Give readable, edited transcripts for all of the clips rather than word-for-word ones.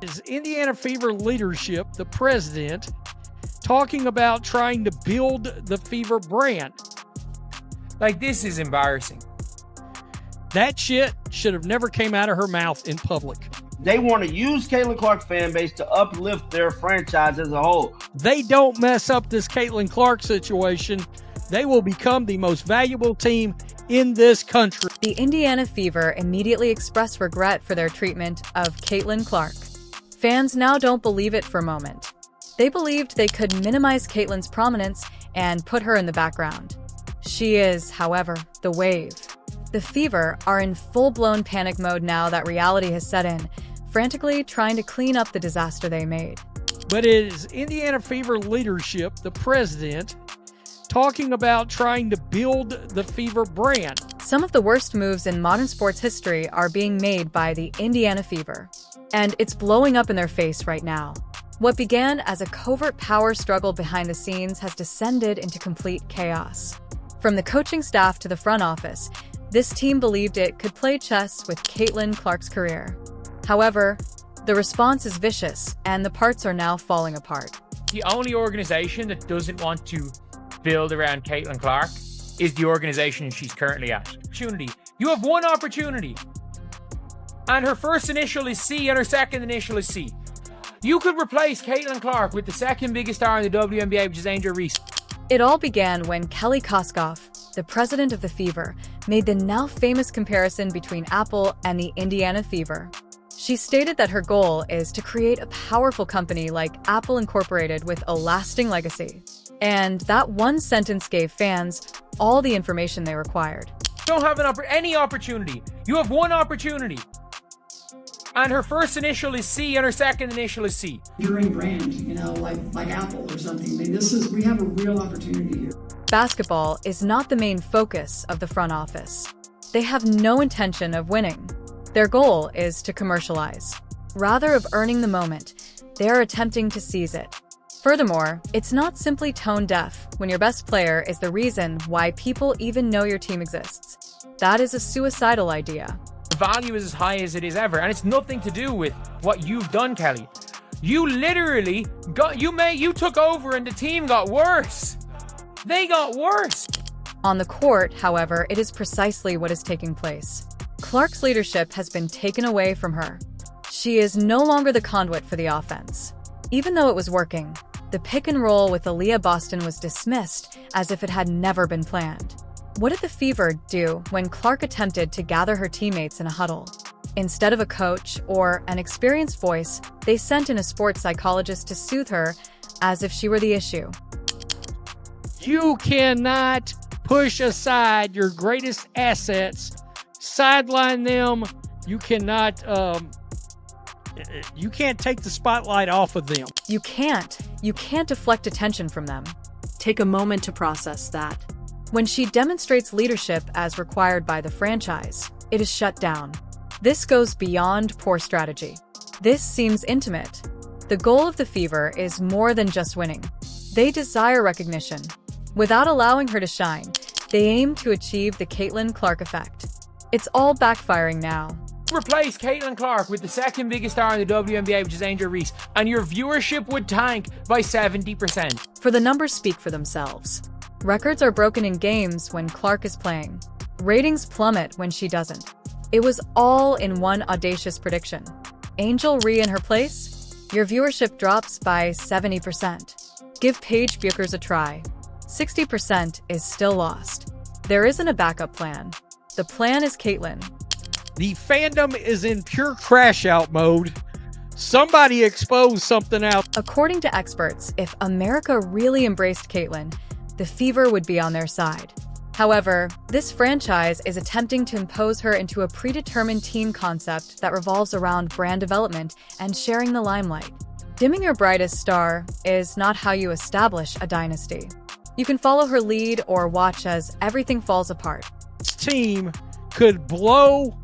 Is Indiana Fever leadership, the president, talking about trying to build the Fever brand? Like, this is embarrassing. That shit should have never came out of her mouth in public. They want to use Caitlin Clark fan base to uplift their franchise as a whole. They don't mess up this Caitlin Clark situation, they will become the most valuable team in this country. The Indiana Fever immediately expressed regret for their treatment of Caitlin Clark. Fans now don't believe it for a moment. They believed they could minimize Caitlin's prominence and put her in the background. She is, however, the wave. The Fever are in full-blown panic mode now that reality has set in, frantically trying to clean up the disaster they made. But it is Indiana Fever leadership, the president, talking about trying to build the Fever brand. Some of the worst moves in modern sports history are being made by the Indiana Fever, and it's blowing up in their face right now. What began as a covert power struggle behind the scenes has descended into complete chaos. From the coaching staff to the front office, this team believed it could play chess with Caitlin Clark's career. However, the response is vicious, and the parts are now falling apart. The only organization that doesn't want to build around Caitlin Clark is the organization she's currently at. You have one opportunity, and her first initial is C and her second initial is C. You could replace Caitlin Clark with the second biggest star in the WNBA, which is Angel Reese. It all began when Kelly Koskoff, the president of the Fever, made the now famous comparison between Apple and the Indiana Fever. She stated that her goal is to create a powerful company like Apple Incorporated with a lasting legacy. And that one sentence gave fans all the information they required. You don't have any opportunity. You have one opportunity. And her first initial is C and her second initial is C. Enduring brand, like Apple or something. I mean, we have a real opportunity here. Basketball is not the main focus of the front office. They have no intention of winning. Their goal is to commercialize. Rather of earning the moment, they are attempting to seize it. Furthermore, it's not simply tone deaf when your best player is the reason why people even know your team exists. That is a suicidal idea. The value is as high as it is ever, and it's nothing to do with what you've done, Kelly. You literally you took over and the team got worse. They got worse. On the court, however, it is precisely what is taking place. Clark's leadership has been taken away from her. She is no longer the conduit for the offense. Even though it was working, the pick and roll with Aaliyah Boston was dismissed as if it had never been planned. What did the Fever do when Clark attempted to gather her teammates in a huddle? Instead of a coach or an experienced voice, they sent in a sports psychologist to soothe her as if she were the issue. You cannot push aside your greatest assets, sideline them. You cannot you can't take the spotlight off of them. You can't deflect attention from them. Take a moment to process that. When she demonstrates leadership as required by the franchise, it is shut down. This goes beyond poor strategy. This seems intimate. The goal of the Fever is more than just winning. They desire recognition. Without allowing her to shine, they aim to achieve the Caitlin Clark effect. It's all backfiring now. Replace Caitlin Clark with the second biggest star in the WNBA, which is Angel Reese, and your viewership would tank by 70%. For the numbers speak for themselves. Records are broken in games when Clark is playing. Ratings plummet when she doesn't. It was all in one audacious prediction. Angel Ree in her place? Your viewership drops by 70%. Give Paige Buchers a try. 60% is still lost. There isn't a backup plan. The plan is Caitlin. The fandom is in pure crash out mode. Somebody expose something out. According to experts, if America really embraced Caitlin, the Fever would be on their side. However, this franchise is attempting to impose her into a predetermined team concept that revolves around brand development and sharing the limelight. Dimming your brightest star is not how you establish a dynasty. You can follow her lead or watch as everything falls apart. This team could blow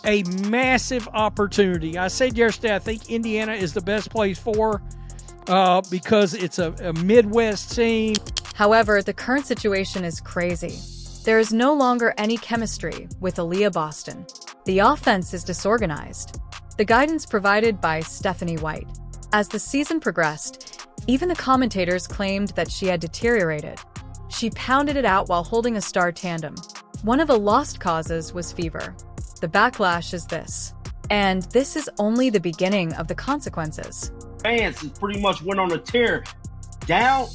a massive opportunity. I said yesterday, I think Indiana is the best place for because it's a Midwest team. However, the current situation is crazy. There is no longer any chemistry with Aaliyah Boston. The offense is disorganized. The guidance provided by Stephanie White. As the season progressed, even the commentators claimed that she had deteriorated. She pounded it out while holding a star tandem. One of the lost causes was fever. The backlash is this. And this is only the beginning of the consequences. Fans pretty much went on a tear, down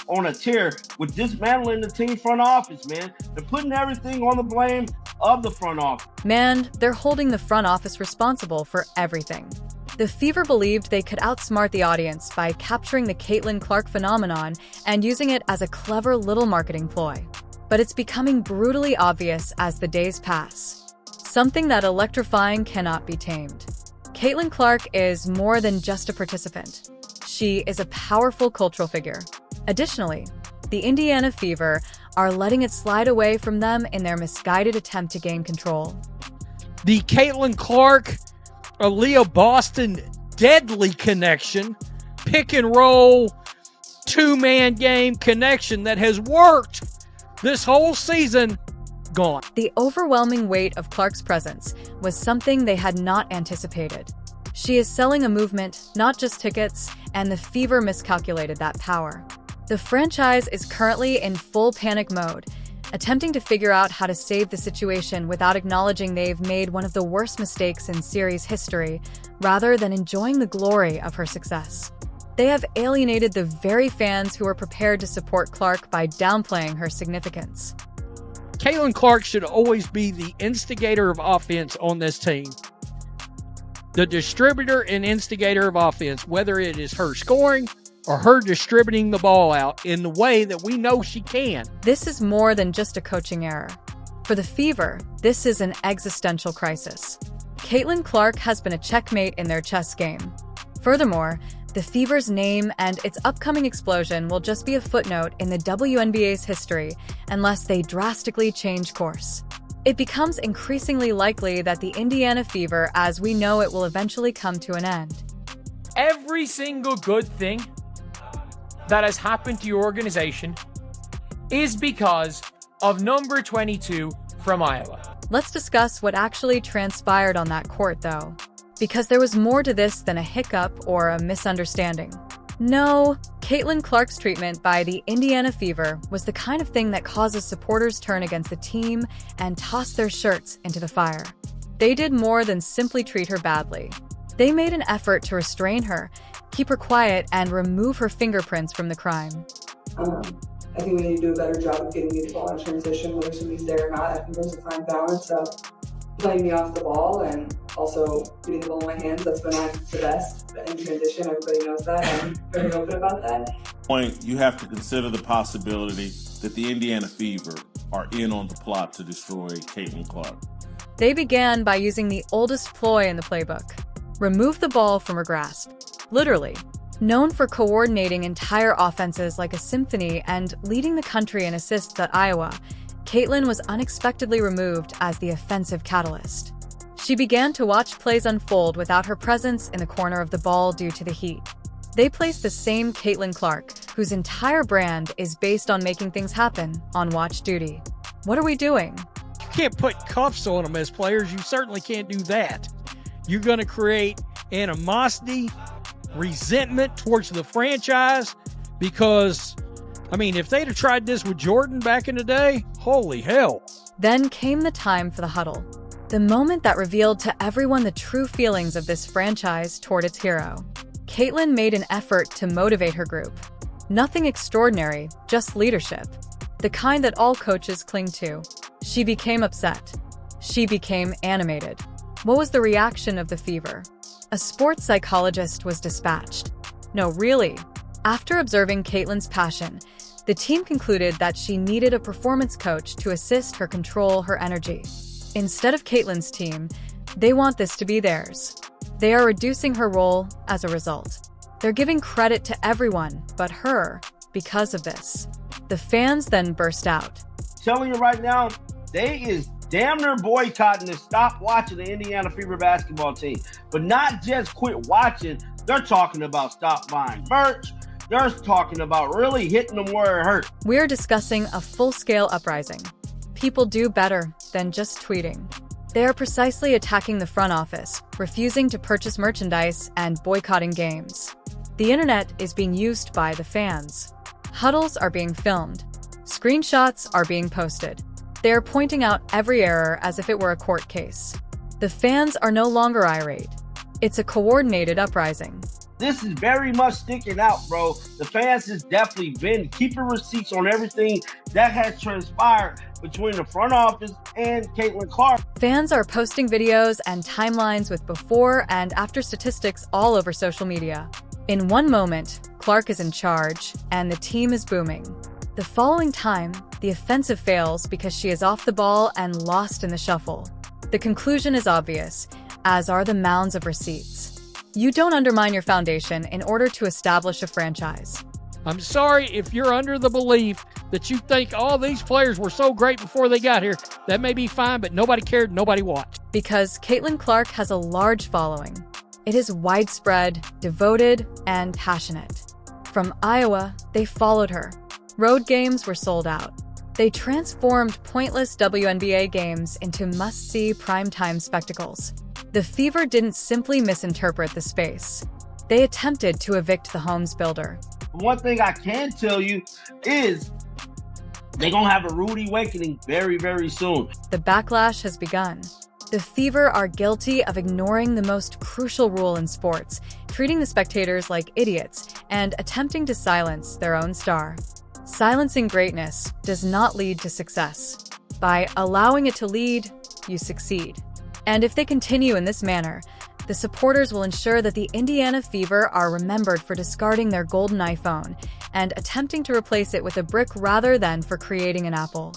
on a tear with dismantling the team front office, man. They're putting everything on the blame of the front office. Man, they're holding the front office responsible for everything. The Fever believed they could outsmart the audience by capturing the Caitlin Clark phenomenon and using it as a clever little marketing ploy. But it's becoming brutally obvious as the days pass. Something that electrifying cannot be tamed. Caitlin Clark is more than just a participant. She is a powerful cultural figure. Additionally, the Indiana Fever are letting it slide away from them in their misguided attempt to gain control. The Caitlin Clark, Aaliyah Boston deadly connection, pick and roll, two-man game connection that has worked this whole season, gone. The overwhelming weight of Clark's presence was something they had not anticipated. She is selling a movement, not just tickets, and the Fever miscalculated that power. The franchise is currently in full panic mode, attempting to figure out how to save the situation without acknowledging they've made one of the worst mistakes in series history, rather than enjoying the glory of her success. They have alienated the very fans who are prepared to support Clark by downplaying her significance. Caitlin Clark should always be the instigator of offense on this team. The distributor and instigator of offense, whether it is her scoring or her distributing the ball out in the way that we know she can. This is more than just a coaching error. For the Fever, this is an existential crisis. Caitlin Clark has been a checkmate in their chess game. Furthermore, the Fever's name and its upcoming explosion will just be a footnote in the WNBA's history unless they drastically change course. It becomes increasingly likely that the Indiana Fever, as we know it, will eventually come to an end. Every single good thing that has happened to your organization is because of number 22 from Iowa. Let's discuss what actually transpired on that court, though, because there was more to this than a hiccup or a misunderstanding. No, Caitlin Clark's treatment by the Indiana Fever was the kind of thing that causes supporters turn against the team and toss their shirts into the fire. They did more than simply treat her badly. They made an effort to restrain her, keep her quiet, and remove her fingerprints from the crime. I think we need to do a better job of getting the ball in transition, whether somebody's there or not. I think there's a fine balance of playing me off the ball and also getting the ball in my hands. That's when I'm the best in transition. Everybody knows that. I'm very open about that. Point, you have to consider the possibility that the Indiana Fever are in on the plot to destroy Caitlin Clark. They began by using the oldest ploy in the playbook: remove the ball from her grasp. Literally. Known for coordinating entire offenses like a symphony and leading the country in assists at Iowa, Caitlin was unexpectedly removed as the offensive catalyst. She began to watch plays unfold without her presence in the corner of the ball due to the heat. They placed the same Caitlin Clark, whose entire brand is based on making things happen, on watch duty. What are we doing? You can't put cuffs on them as players. You certainly can't do that. You're going to create animosity, resentment towards the franchise because, if they'd have tried this with Jordan back in the day, holy hell. Then came the time for the huddle. The moment that revealed to everyone the true feelings of this franchise toward its hero. Caitlin made an effort to motivate her group. Nothing extraordinary, just leadership. The kind that all coaches cling to. She became upset. She became animated. What was the reaction of the Fever? A sports psychologist was dispatched. No, really. After observing Caitlin's passion, the team concluded that she needed a performance coach to assist her control her energy. Instead of Caitlin's team, they want this to be theirs. They are reducing her role as a result. They're giving credit to everyone but her because of this. The fans then burst out. Telling you right now, they is damn near boycotting to stop watching the Indiana Fever basketball team. But not just quit watching, they're talking about stop buying merch. They're talking about really hitting them where it hurt. We're discussing a full-scale uprising. People do better than just tweeting. They are precisely attacking the front office, refusing to purchase merchandise and boycotting games. The internet is being used by the fans. Huddles are being filmed. Screenshots are being posted. They are pointing out every error as if it were a court case. The fans are no longer irate. It's a coordinated uprising. This is very much sticking out, bro. The fans has definitely been keeping receipts on everything that has transpired between the front office and Caitlin Clark. Fans are posting videos and timelines with before and after statistics all over social media. In one moment, Clark is in charge, and the team is booming. The following time, the offensive fails because she is off the ball and lost in the shuffle. The conclusion is obvious, as are the mounds of receipts. You don't undermine your foundation in order to establish a franchise. I'm sorry if you're under the belief that you think all these players were so great before they got here. That may be fine, but nobody cared, nobody watched. Because Caitlin Clark has a large following. It is widespread, devoted, and passionate. From Iowa, they followed her. Road games were sold out. They transformed pointless WNBA games into must-see primetime spectacles. The Fever didn't simply misinterpret the space. They attempted to evict the homes builder. One thing I can tell you is they're going to have a rude awakening very, very soon. The backlash has begun. The Fever are guilty of ignoring the most crucial rule in sports, treating the spectators like idiots, and attempting to silence their own star. Silencing greatness does not lead to success. By allowing it to lead, you succeed. And if they continue in this manner, the supporters will ensure that the Indiana Fever are remembered for discarding their golden iPhone and attempting to replace it with a brick rather than for creating an apple.